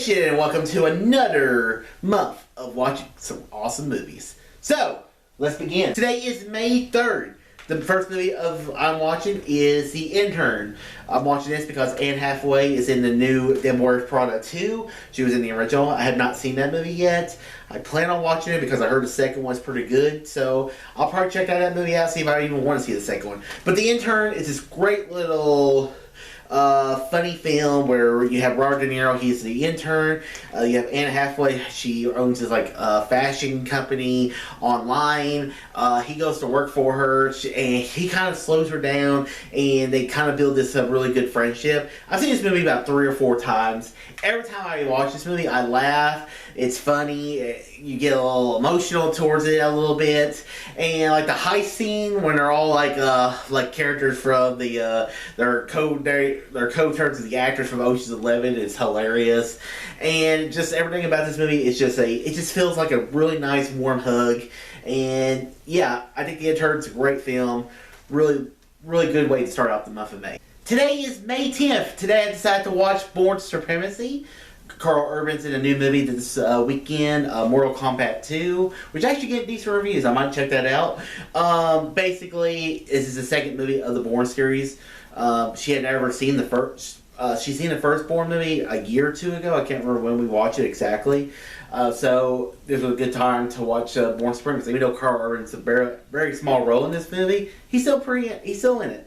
Nation, and welcome to another month of watching some awesome movies. So, let's begin. Today is May 3rd. The first movie I'm watching is The Intern. I'm watching this because Anne Hathaway is in the new Them Wears Prada 2. She was in the original. I have not seen that movie yet. I plan on watching it because I heard the second one's pretty good. So I'll probably check that movie out, see if I even want to see the second one. But The Intern is this great little funny film where you have Robert De Niro, he's the intern. You have Anne Hathaway, she owns this fashion company online. He goes to work for her, and he kind of slows her down, and they kind of build this really good friendship. I've seen this movie about 3 or 4 times. Every time I watch this movie, I laugh. It's funny. You get a little emotional towards it a little bit, and like the heist scene when they're all like characters from the their co-stars, the actors from Ocean's 11 is hilarious, and just everything about this movie is it just feels like a really nice warm hug. And yeah, I think The Intern's a great film. Really good way to start out the month of May. Today is May 10th. Today I decided to watch Bourne Supremacy. Carl Urban's in a new movie this weekend, Mortal Kombat 2, which actually get decent reviews. I might check that out. Basically, this is the second movie of the Bourne series. She had never seen the first. She's seen the first Bourne movie a year or 2 ago. I can't remember when we watched it exactly. So this was a good time to watch Bourne Supremacy. Even though Carl Urban's a very small role in this movie, he's still in it.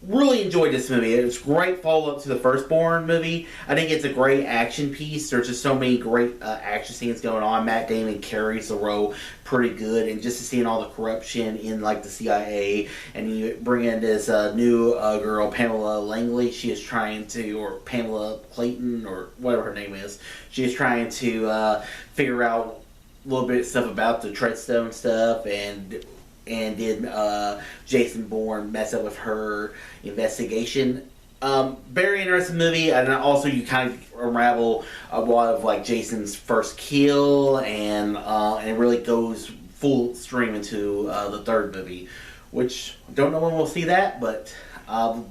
Really enjoyed this movie. It's a great follow-up to the first Bourne movie. I think it's a great action piece. There's just so many great action scenes going on. Matt Damon carries the role pretty good, and just to seeing all the corruption in the CIA, and you bring in this new girl, Pamela Langley. She is trying to, or Pamela Clayton, or whatever her name is. She is trying to figure out a little bit of stuff about the Treadstone stuff, and did Jason Bourne mess up with her investigation. Very interesting movie, and also you kind of unravel a lot of Jason's first kill, and it really goes full stream into the third movie, which I don't know when we'll see that, but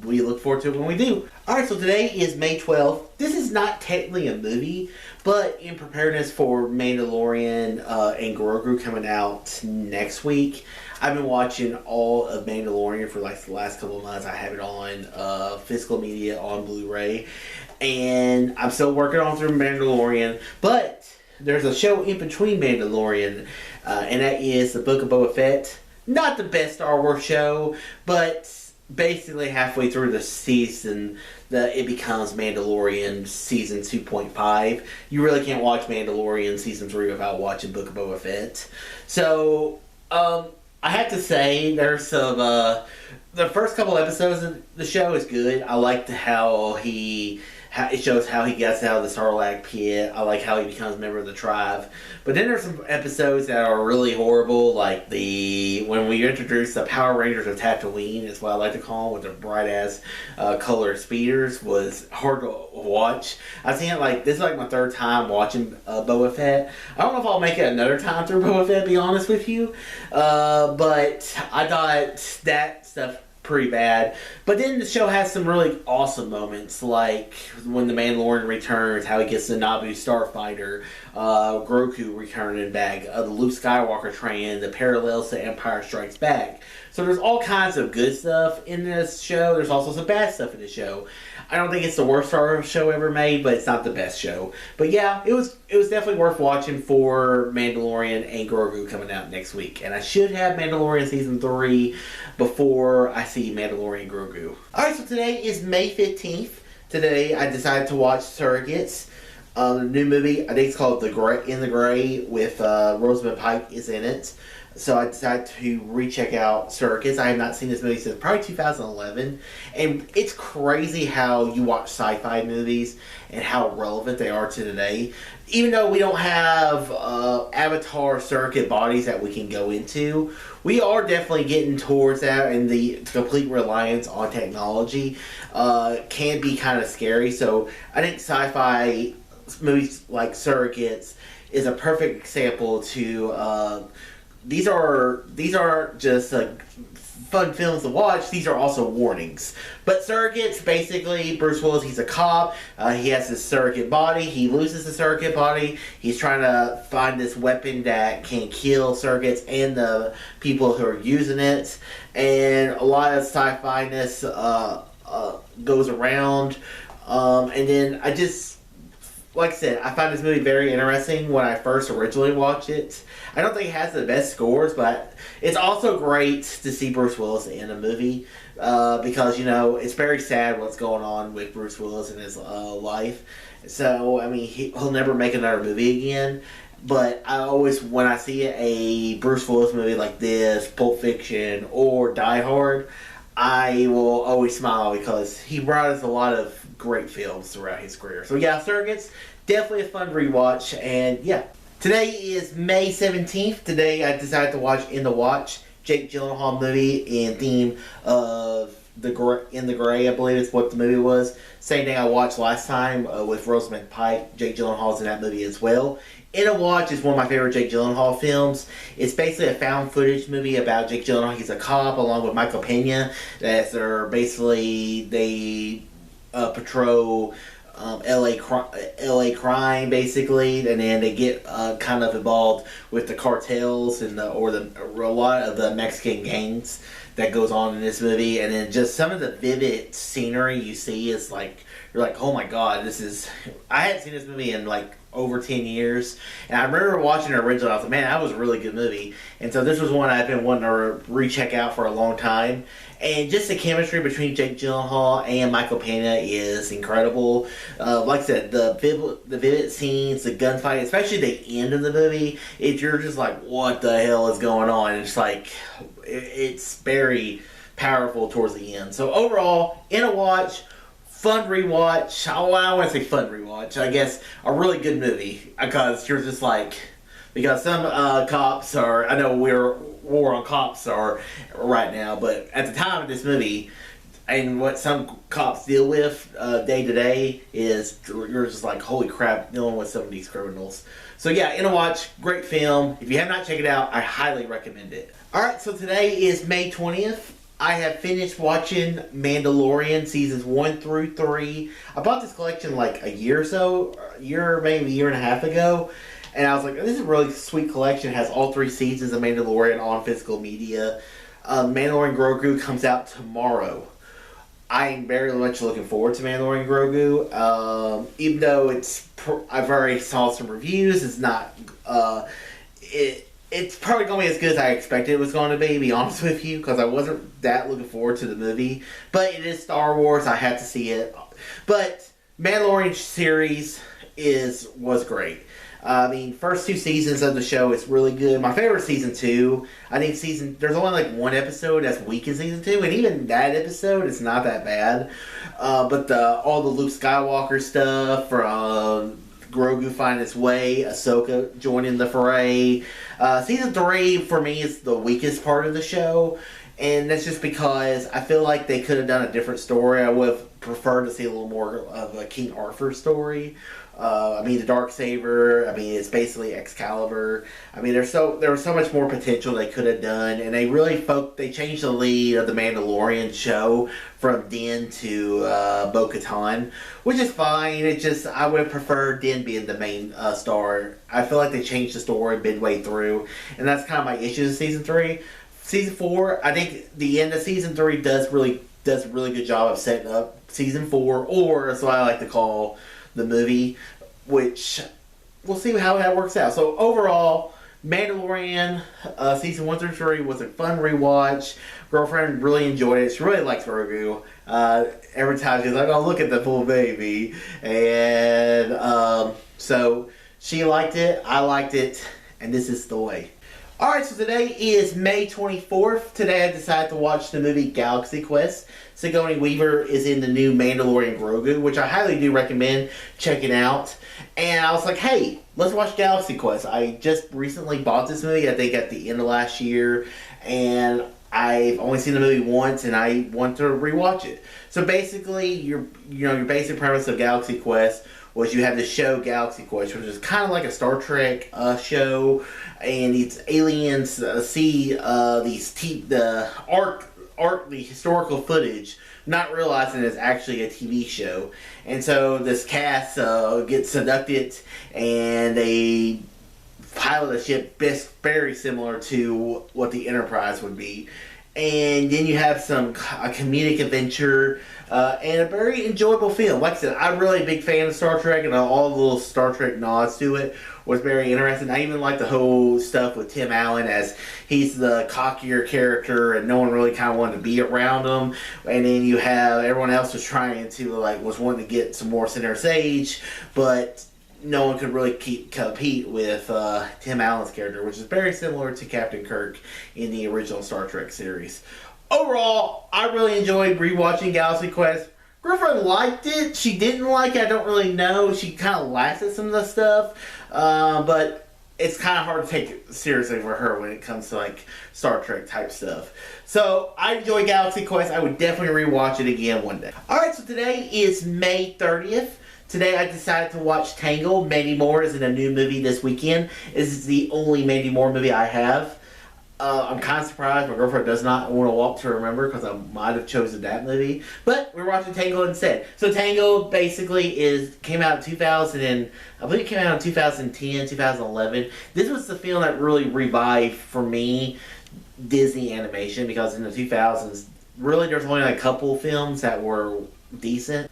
we look forward to it when we do. Alright, so today is May 12th. This is not technically a movie, but in preparedness for Mandalorian and Grogu coming out next week, I've been watching all of Mandalorian for the last couple of months. I have it on physical media on Blu-ray, and I'm still working on through Mandalorian, but there's a show in between Mandalorian, and that is the Book of Boba Fett. Not the best Star Wars show, but basically halfway through the season, it becomes Mandalorian season 2.5. You really can't watch Mandalorian season 3 without watching Book of Boba Fett. So, I have to say, there's some, the first couple episodes of the show is good. I liked how it shows how he gets out of the Sarlacc pit. I like how he becomes a member of the tribe. But then there's some episodes that are really horrible, like when we introduced the Power Rangers of Tatooine, is what I like to call them, with the bright-ass color speeders, was hard to watch. I've seen it this is my 3rd time watching Boba Fett. I don't know if I'll make it another time through Boba Fett, to be honest with you. But I thought that stuff pretty bad. But then the show has some really awesome moments, like when the Mandalorian returns, how he gets the Naboo starfighter, Grogu returning back, the Luke Skywalker train, the parallels to Empire Strikes Back. So there's all kinds of good stuff in this show. There's also some bad stuff in the show. I don't think it's the worst Star Wars show ever made, but it's not the best show. But yeah, it was definitely worth watching for Mandalorian and Grogu coming out next week. And I should have Mandalorian Season 3 before I see Mandalorian Grogu. Alright, so today is May 15th. Today I decided to watch Surrogates. The new movie, I think it's called In the Gray, with Rosamund Pike is in it. So I decided to recheck out Surrogates. I have not seen this movie since probably 2011. And it's crazy how you watch sci-fi movies and how relevant they are to today. Even though we don't have avatar surrogate bodies that we can go into, we are definitely getting towards that, and the complete reliance on technology can be kind of scary. So I think sci-fi movies like Surrogates is a perfect example to... These are just fun films to watch, these are also warnings. But Surrogates, basically, Bruce Willis, he's a cop. He has this surrogate body. He loses the surrogate body. He's trying to find this weapon that can kill surrogates and the people who are using it. And a lot of sci-fi-ness goes around. And then like I said, I found this movie very interesting when I first originally watched it. I don't think it has the best scores, but it's also great to see Bruce Willis in a movie because, it's very sad what's going on with Bruce Willis in his life. So, I mean, he'll never make another movie again. But I always, when I see a Bruce Willis movie like this, Pulp Fiction, or Die Hard, I will always smile because he brought us a lot of great films throughout his career. So yeah, Surrogates, definitely a fun rewatch. And yeah, today is May 17th. Today I decided to watch In the Watch, Jake Gyllenhaal movie in theme of In the Gray, I believe is what the movie was. Same thing I watched last time with Rosamund Pike. Jake Gyllenhaal's in that movie as well. In a Watch is one of my favorite Jake Gyllenhaal films. It's basically a found footage movie about Jake Gyllenhaal. He's a cop along with Michael Pena. They patrol LA crime basically, and then they get kind of involved with the cartels and a lot of the Mexican gangs that goes on in this movie. And then just some of the vivid scenery you see is like, you're like, oh my god, I hadn't seen this movie in like over 10 years. And I remember watching it originally, I was like, man, that was a really good movie. And so this was one I've been wanting to recheck out for a long time. And just the chemistry between Jake Gyllenhaal and Michael Pena is incredible. Like I said, the vivid scenes, the gunfight, especially the end of the movie, you're just like, what the hell is going on? And it's like, it's very powerful towards the end. So overall, In a Watch, fun rewatch. I don't want to say fun rewatch. I guess a really good movie because you're just like, because some cops are. I know we're war on cops are right now, but at the time of this movie, and what some cops deal with day to day is you're just like, holy crap, dealing with some of these criminals. So yeah, In a Watch, great film. If you have not checked it out, I highly recommend it. All right, so today is May 20th. I have finished watching Mandalorian seasons 1 through 3. I bought this collection like a year or so, maybe a year and a half ago. And I was like, this is a really sweet collection. It has all 3 seasons of Mandalorian on physical media. Mandalorian Grogu comes out tomorrow. I am very much looking forward to Mandalorian Grogu. Even though I've already saw some reviews, it's not... It's probably going to be as good as I expected it was going to be honest with you, because I wasn't that looking forward to the movie. But it is Star Wars, I had to see it. But Mandalorian series was great. I mean, first 2 seasons of the show is really good. My favorite season 2. I think there's only like 1 episode that's weak in season 2, and even that episode is not that bad. But all the Luke Skywalker stuff from Grogu finding his way, Ahsoka joining the fray. Season 3 for me is the weakest part of the show, and that's just because I feel like they could have done a different story. I would have preferred to see a little more of a King Arthur story. I mean, the Darksaber. I mean, it's basically Excalibur. I mean, there was so much more potential they could have done, and they changed the lead of the Mandalorian show from Din to Bo-Katan, which is fine. I would have preferred Din being the main star. I feel like they changed the story midway through, and that's kind of my issue with season 3. Season 4, I think the end of season 3 does a really good job of setting up season 4, or that's what I like to call the movie, which we'll see how that works out. So overall, Mandalorian season 1 through 3 was a fun rewatch. Girlfriend really enjoyed it. She really likes Grogu. Every time she's like, "Oh, look at the full baby," and so she liked it. I liked it, and this is the way. Alright, so today is May 24th. Today I decided to watch the movie Galaxy Quest. Sigourney Weaver is in the new Mandalorian Grogu, which I highly do recommend checking out. And I was like, hey, let's watch Galaxy Quest. I just recently bought this movie, I think at the end of last year. And I've only seen the movie once, and I want to rewatch it. So basically, your basic premise of Galaxy Quest was you have the show Galaxy Quest, which is kind of like a Star Trek show, and these aliens see the the historical footage, not realizing it's actually a TV show. And so this cast gets seducted, and they pilot a ship very similar to what the Enterprise would be. And then you have a comedic adventure and a very enjoyable film. Like I said, I'm really a big fan of Star Trek, and all the little Star Trek nods to it was very interesting. I even like the whole stuff with Tim Allen, as he's the cockier character and no one really kind of wanted to be around him. And then you have everyone else was trying to, was wanting to get some more center stage, but no one could really compete with Tim Allen's character, which is very similar to Captain Kirk in the original Star Trek series. Overall, I really enjoyed rewatching Galaxy Quest. Girlfriend liked it. She didn't like it. I don't really know. She kind of laughed at some of the stuff, but it's kind of hard to take it seriously for her when it comes to Star Trek type stuff. So I enjoy Galaxy Quest. I would definitely rewatch it again one day. Alright, so today is May 30th. Today I decided to watch Tangled. Mandy Moore is in a new movie this weekend. This is the only Mandy Moore movie I have. I'm kind of surprised my girlfriend does not want to walk to remember, because I might have chosen that movie. But we're watching Tangled instead. So Tangled basically came out in 2000 and I believe it came out in 2010, 2011. This was the film that really revived for me Disney animation, because in the 2000s, really there's only a couple films that were decent.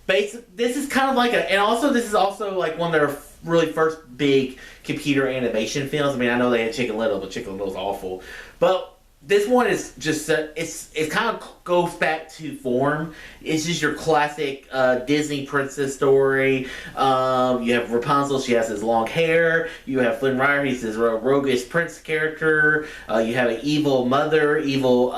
This is kind of and also this is also one of their really first big computer animation films. I mean, I know they had Chicken Little, but Chicken Little's awful. But this one is just, it kind of goes back to form. It's just your classic Disney princess story. You have Rapunzel, she has his long hair. You have Flynn Rider, he's this roguish prince character. You have an evil mother, evil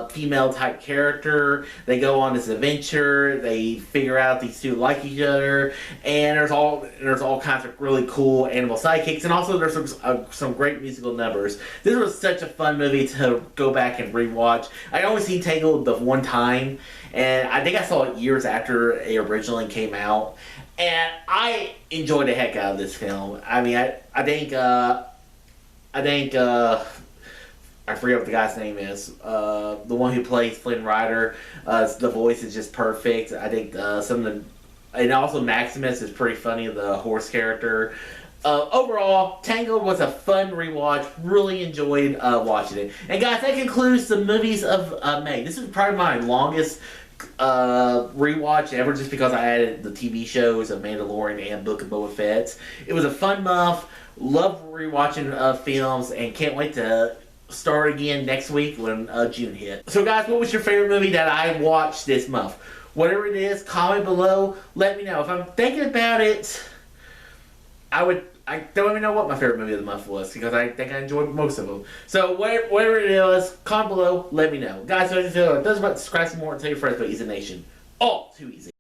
female type character. They go on this adventure. They figure out these two like each other. And there's all kinds of really cool animal sidekicks. And also there's some great musical numbers. This was such a fun movie to go back and rewatch. I only seen Tangled the one time, and I think I saw it years after it originally came out, and I enjoyed the heck out of this film. I mean, I think I forget what the guy's name is. The one who plays Flynn Rider, the voice is just perfect. I think and also Maximus is pretty funny, the horse character. Overall, Tangled was a fun rewatch. Really enjoyed watching it. And guys, that concludes the movies of May. This is probably my longest rewatch ever, just because I added the TV shows of Mandalorian and Book of Boba Fett. It was a fun month. Love rewatching films, and can't wait to start again next week when June hit. So guys, what was your favorite movie that I watched this month? Whatever it is, comment below. Let me know. If I'm thinking about it, I don't even know what my favorite movie of the month was, because I think I enjoyed most of them. So whatever it is, comment below, let me know. Guys, so it does about subscribe some more and tell your friends about Easy Nation. All too easy.